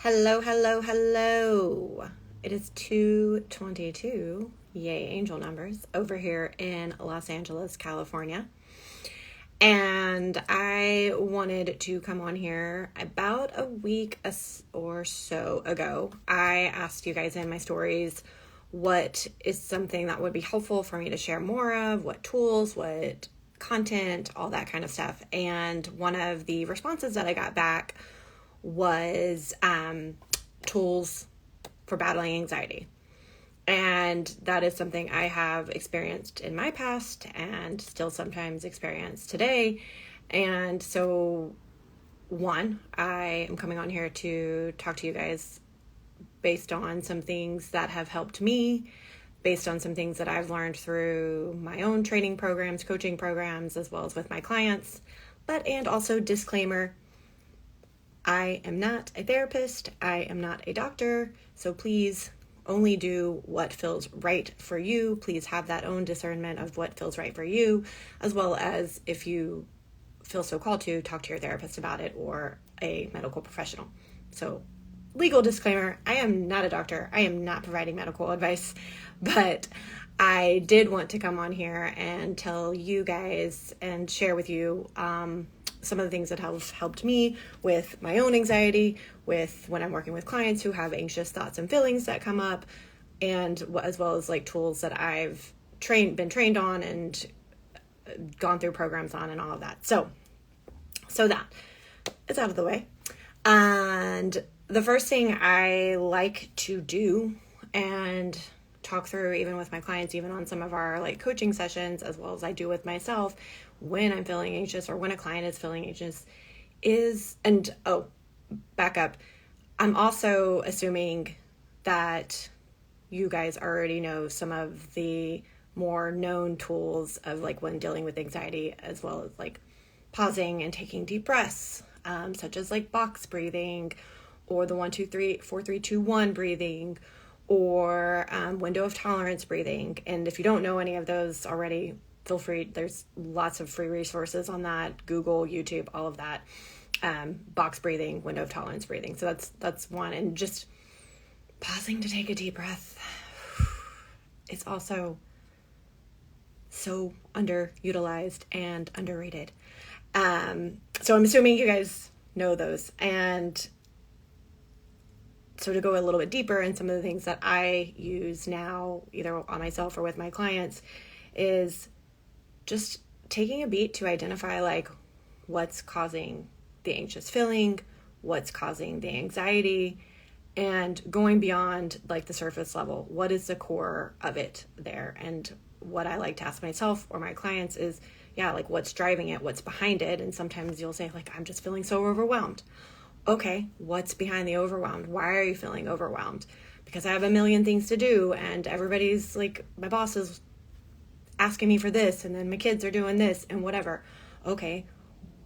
Hello, hello, hello. It is 2:22, yay, angel numbers, over here in Los Angeles, California. And I wanted to come on here about a week or so ago. I asked you guys in my stories what is something that would be helpful for me to share more of, what tools, what content, all that kind of stuff. And one of the responses that I got back was tools for battling anxiety. And that is something I have experienced in my past and still sometimes experience today. And so, I am coming on here to talk to you guys based on some things that have helped me, based on some things that I've learned through my own training programs, coaching programs, as well as with my clients. And also disclaimer, I am not a therapist. I am not a doctor. So please only do what feels right for you. Please have that own discernment of what feels right for you, as well as if you feel so called to, talk to your therapist about it or a medical professional. So legal disclaimer, I am not a doctor. I am not providing medical advice, but I did want to come on here and tell you guys and share with you some of the things that have helped me with my own anxiety, with when I'm working with clients who have anxious thoughts and feelings that come up, and as well as like tools that I've been trained on and gone through programs on and all of that. So that is out of the way. And the first thing I like to do and talk through even with my clients, even on some of our like coaching sessions, as well as I do with myself when I'm feeling anxious or when a client is feeling anxious back up. I'm also assuming that you guys already know some of the more known tools of like when dealing with anxiety, as well as like pausing and taking deep breaths, such as like box breathing or the 1, 2, 3, 4, 3, 2, 1 breathing, or window of tolerance breathing. And if you don't know any of those already, feel free. There's lots of free resources on that. Google, YouTube, all of that. Box breathing, window of tolerance breathing. So that's one. And just pausing to take a deep breath. It's also so underutilized and underrated. So I'm assuming you guys know those. And so to go a little bit deeper in some of the things that I use now, either on myself or with my clients, is just taking a beat to identify like what's causing the anxious feeling, what's causing the anxiety, and going beyond like the surface level. What is the core of it there? And what I like to ask myself or my clients is, like what's driving it, what's behind it? And sometimes you'll say like, I'm just feeling so overwhelmed. Okay, what's behind the overwhelmed? Why are you feeling overwhelmed? Because I have a million things to do and everybody's like, my boss is asking me for this and then my kids are doing this and whatever. Okay,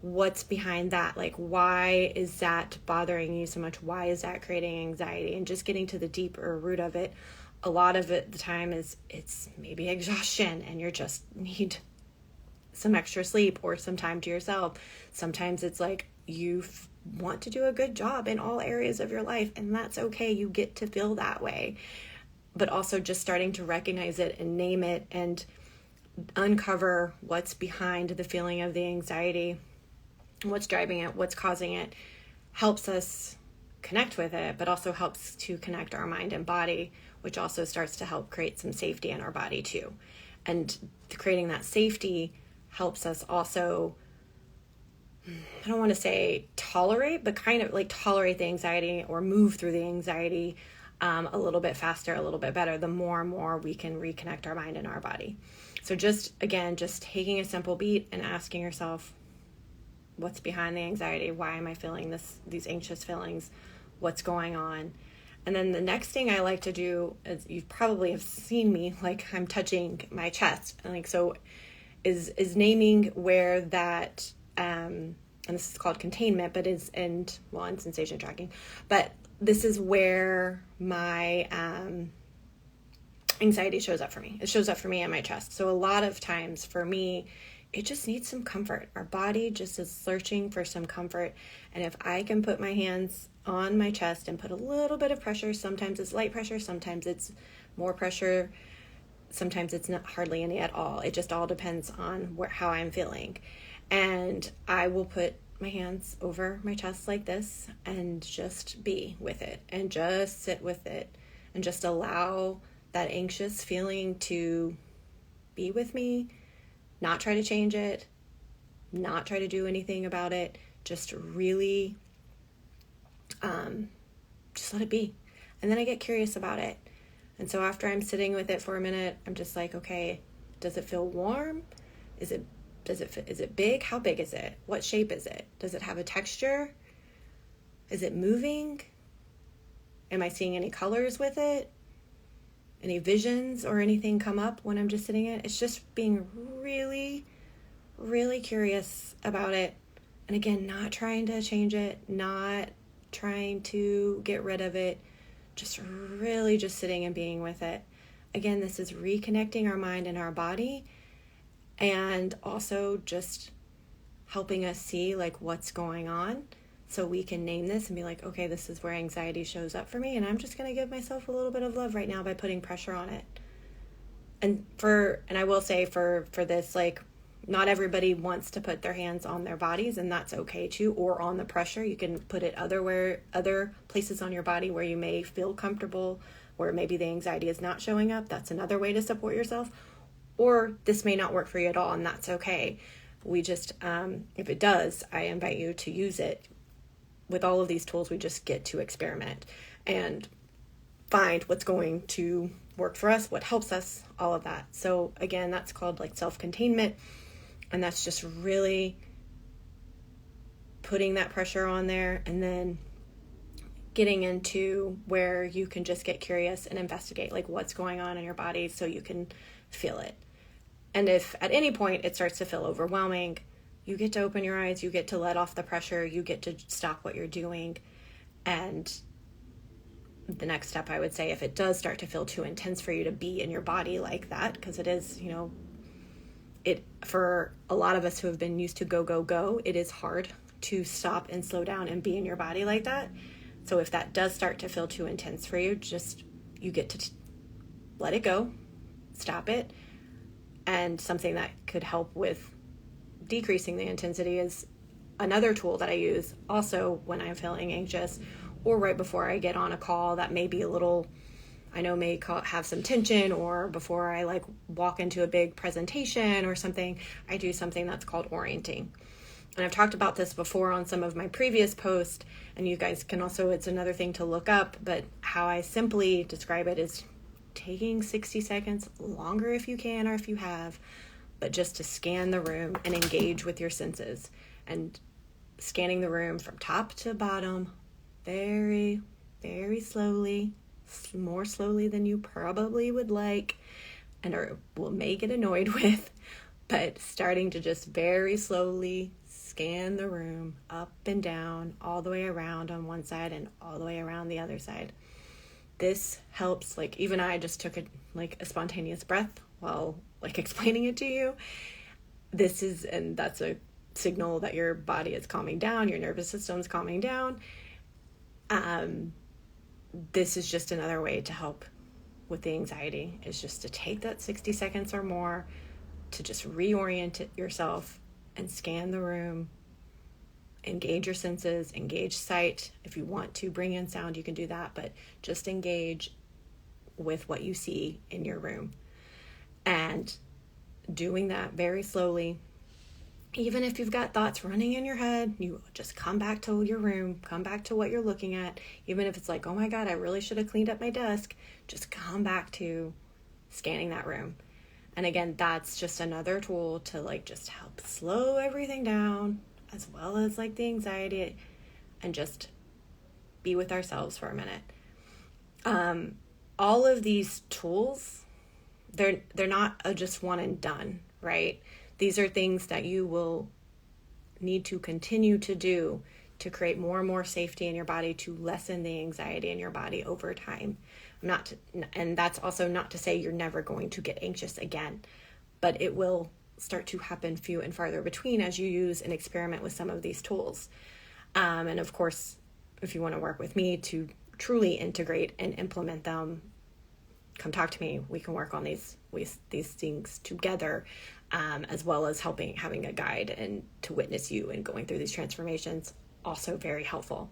what's behind that? Like, why is that bothering you so much? Why is that creating anxiety? And just getting to the deeper root of it. A lot of it, the time is it's maybe exhaustion and you just need some extra sleep or some time to yourself. Sometimes it's like you want to do a good job in all areas of your life, and that's okay. You get to feel that way. But also just starting to recognize it and name it and uncover what's behind the feeling of the anxiety, what's driving it, what's causing it, helps us connect with it, but also helps to connect our mind and body, which also starts to help create some safety in our body too. And creating that safety helps us also, I don't want to say tolerate, but kind of like tolerate the anxiety or move through the anxiety a little bit faster, a little bit better, the more and more we can reconnect our mind and our body. So just taking a simple beat and asking yourself, what's behind the anxiety? Why am I feeling these anxious feelings? What's going on? And then the next thing I like to do, is you probably have seen me, like I'm touching my chest, and like so is naming where that and this is called containment, but and sensation tracking, but this is where my anxiety shows up for me. It shows up for me in my chest. So a lot of times for me, it just needs some comfort. Our body just is searching for some comfort. And if I can put my hands on my chest and put a little bit of pressure, sometimes it's light pressure, sometimes it's more pressure, sometimes it's not hardly any at all. It just all depends on how I'm feeling. And I will put my hands over my chest like this and just be with it and just sit with it and just allow that anxious feeling to be with me, not try to change it, not try to do anything about it, just really just let it be. And then I get curious about it. And so after I'm sitting with it for a minute, I'm just like, okay, does it feel warm? Is it big? How big is it? What shape is it? Does it have a texture? Is it moving? Am I seeing any colors with it? Any visions or anything come up when I'm just sitting in it? It's just being really, really curious about it. And again, not trying to change it, not trying to get rid of it, just really just sitting and being with it. Again, this is reconnecting our mind and our body, and also just helping us see like what's going on, so we can name this and be like, okay, this is where anxiety shows up for me, and I'm just going to give myself a little bit of love right now by putting pressure on it. And I will say for this, like, not everybody wants to put their hands on their bodies, and that's okay too, or on the pressure. You can put it other places on your body where you may feel comfortable, where maybe the anxiety is not showing up. That's another way to support yourself. Or this may not work for you at all, and that's okay. We just, if it does, I invite you to use it. With all of these tools, we just get to experiment and find what's going to work for us, what helps us, all of that. So again, that's called like self-containment. And that's just really putting that pressure on there, and then getting into where you can just get curious and investigate like what's going on in your body so you can feel it. And if at any point it starts to feel overwhelming, you get to open your eyes, you get to let off the pressure, you get to stop what you're doing. And the next step, I would say, if it does start to feel too intense for you to be in your body like that, because it is, it, for a lot of us who have been used to go, go, go, it is hard to stop and slow down and be in your body like that. So if that does start to feel too intense for you, you get to let it go, stop it. And something that could help with decreasing the intensity is another tool that I use also when I'm feeling anxious, or right before I get on a call that may be a little, have some tension, or before I like walk into a big presentation or something, I do something that's called orienting. And I've talked about this before on some of my previous posts, and you guys can also, it's another thing to look up, but how I simply describe it is taking 60 seconds, longer if you can or if you have, but just to scan the room and engage with your senses, and scanning the room from top to bottom, very, very slowly, more slowly than you probably would like and may get annoyed with, but starting to just very slowly scan the room up and down, all the way around on one side and all the way around the other side. This helps, like, even I just took a spontaneous breath while like explaining it to you. And that's a signal that your body is calming down, your nervous system is calming down. This is just another way to help with the anxiety, is just to take that 60 seconds or more to just reorient yourself and scan the room, engage your senses, engage sight. If you want to bring in sound, you can do that, but just engage with what you see in your room. And doing that very slowly, even if you've got thoughts running in your head, you just come back to your room, come back to what you're looking at. Even if it's like, oh my God, I really should have cleaned up my desk, just come back to scanning that room. And again, that's just another tool to like just help slow everything down, as well as like the anxiety, and just be with ourselves for a minute. All of these tools, they're not a just one and done, right? These are things that you will need to continue to do to create more and more safety in your body, to lessen the anxiety in your body over time. And that's also not to say you're never going to get anxious again, but it will start to happen few and farther between as you use and experiment with some of these tools. And of course, if you want to work with me to truly integrate and implement them, come talk to me. We can work on these things together, as well as having a guide and to witness you and going through these transformations. Also very helpful.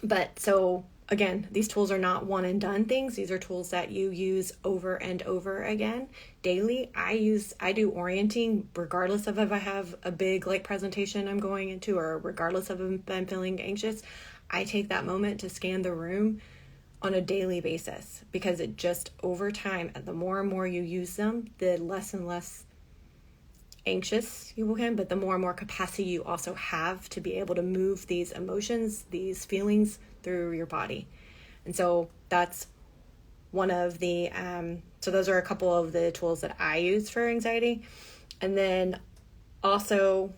But so again, these tools are not one and done things. These are tools that you use over and over again daily. I do orienting regardless of if I have a big like presentation I'm going into, or regardless of if I'm feeling anxious. I take that moment to scan the room on a daily basis, because it just over time, the more and more you use them, the less and less anxious you will get, but the more and more capacity you also have to be able to move these emotions, these feelings through your body. And so that's one of the, so those are a couple of the tools that I use for anxiety. And then also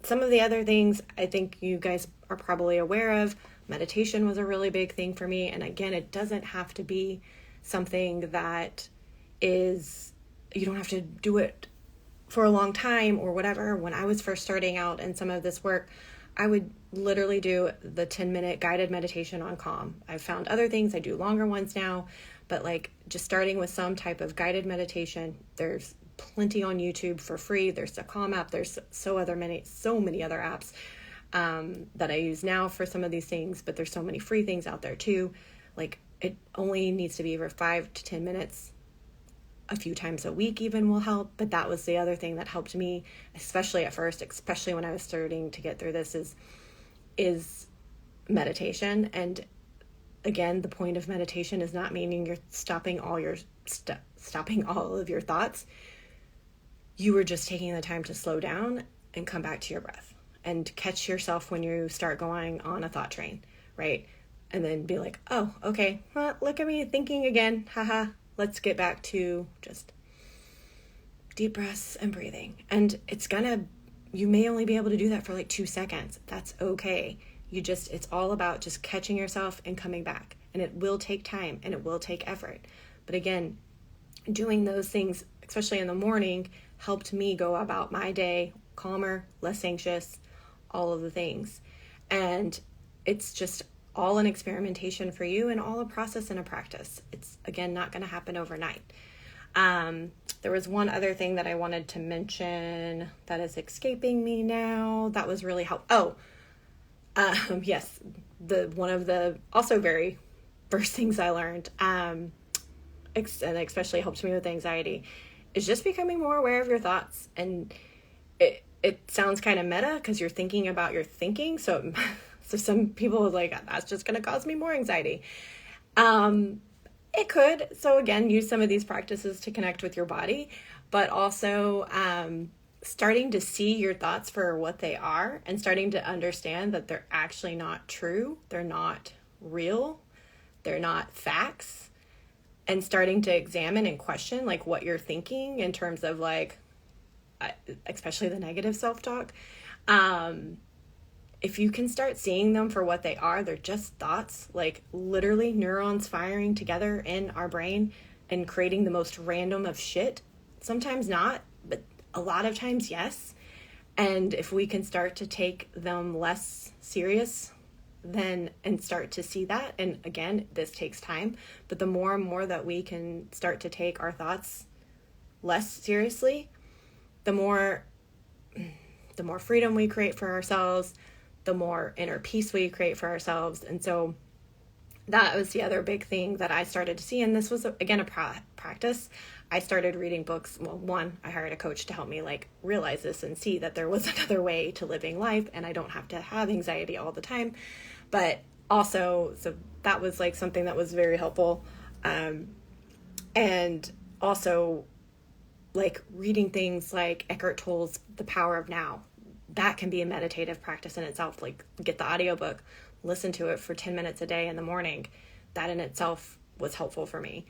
some of the other things I think you guys are probably aware of. Meditation was a really big thing for me. And again, it doesn't have to be something that is, you don't have to do it for a long time or whatever. When I was first starting out in some of this work, I would literally do the 10-minute guided meditation on Calm. I've found other things, I do longer ones now, but like just starting with some type of guided meditation. There's plenty on YouTube for free. There's the Calm app. There's so many other apps that I use now for some of these things, but there's so many free things out there too. Like it only needs to be for 5 to 10 minutes. A few times a week even will help. But that was the other thing that helped me, especially at first, especially when I was starting to get through this, is meditation. And again, the point of meditation is not meaning you're stopping all of your thoughts. You were just taking the time to slow down and come back to your breath and catch yourself when you start going on a thought train, right? And then be like, oh, okay, well, look at me thinking again, haha. Let's get back to just deep breaths and breathing. And you may only be able to do that for like 2 seconds. That's okay. It's all about just catching yourself and coming back. And it will take time and it will take effort. But again, doing those things, especially in the morning, helped me go about my day calmer, less anxious, all of the things. And it's just all an experimentation for you and all a process and a practice. It's, again, not going to happen overnight. There was one other thing that I wanted to mention that is escaping me now. That was really helpful. Yes, one of the also very first things I learned, and especially helped me with anxiety, is just becoming more aware of your thoughts. And it sounds kind of meta because you're thinking about your thinking. So some people are like, that's just going to cause me more anxiety. It could. So again, use some of these practices to connect with your body, but also starting to see your thoughts for what they are and starting to understand that they're actually not true. They're not real. They're not facts. And starting to examine and question like what you're thinking in terms of like, especially the negative self-talk. If you can start seeing them for what they are, they're just thoughts, like literally neurons firing together in our brain and creating the most random of shit. Sometimes not, but a lot of times, yes. And if we can start to take them less serious and start to see that, and again, this takes time, but the more and more that we can start to take our thoughts less seriously, the more freedom we create for ourselves, the more inner peace we create for ourselves. And so that was the other big thing that I started to see. And this was, again, a practice. I started reading books. Well, one, I hired a coach to help me like realize this and see that there was another way to living life and I don't have to have anxiety all the time. But also, so that was like something that was very helpful. And also like reading things like Eckhart Tolle's The Power of Now. That can be a meditative practice in itself. Like get the audiobook, listen to it for 10 minutes a day in the morning. That in itself was helpful for me.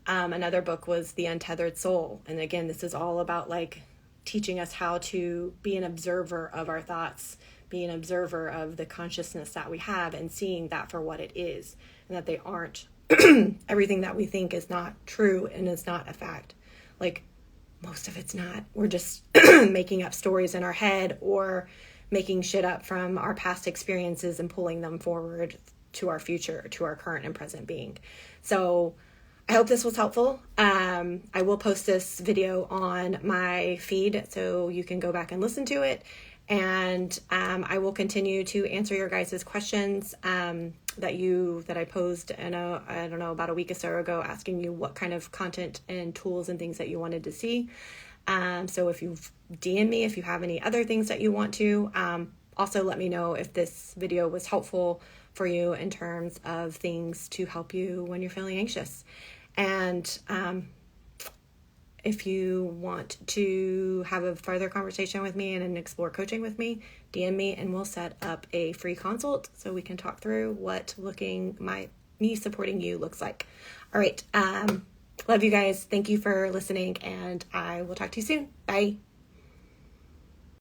Another book was The Untethered Soul. And again, this is all about like teaching us how to be an observer of our thoughts, be an observer of the consciousness that we have and seeing that for what it is and that they aren't, everything that we think is not true and is not a fact. Like most of it's not. We're just making up stories in our head or making shit up from our past experiences and pulling them forward to our future, to our current and present being. So I hope this was helpful. I will post this video on my feed so you can go back and listen to it. And I will continue to answer your guys' questions that I posed I don't know, about a week or so ago, asking you what kind of content and tools and things that you wanted to see. So if you DM me, if you have any other things that you want to, also let me know if this video was helpful for you in terms of things to help you when you're feeling anxious. And if you want to have a further conversation with me and explore coaching with me, DM me and we'll set up a free consult so we can talk through what me supporting you looks like. All right. Love you guys. Thank you for listening, and I will talk to you soon. Bye.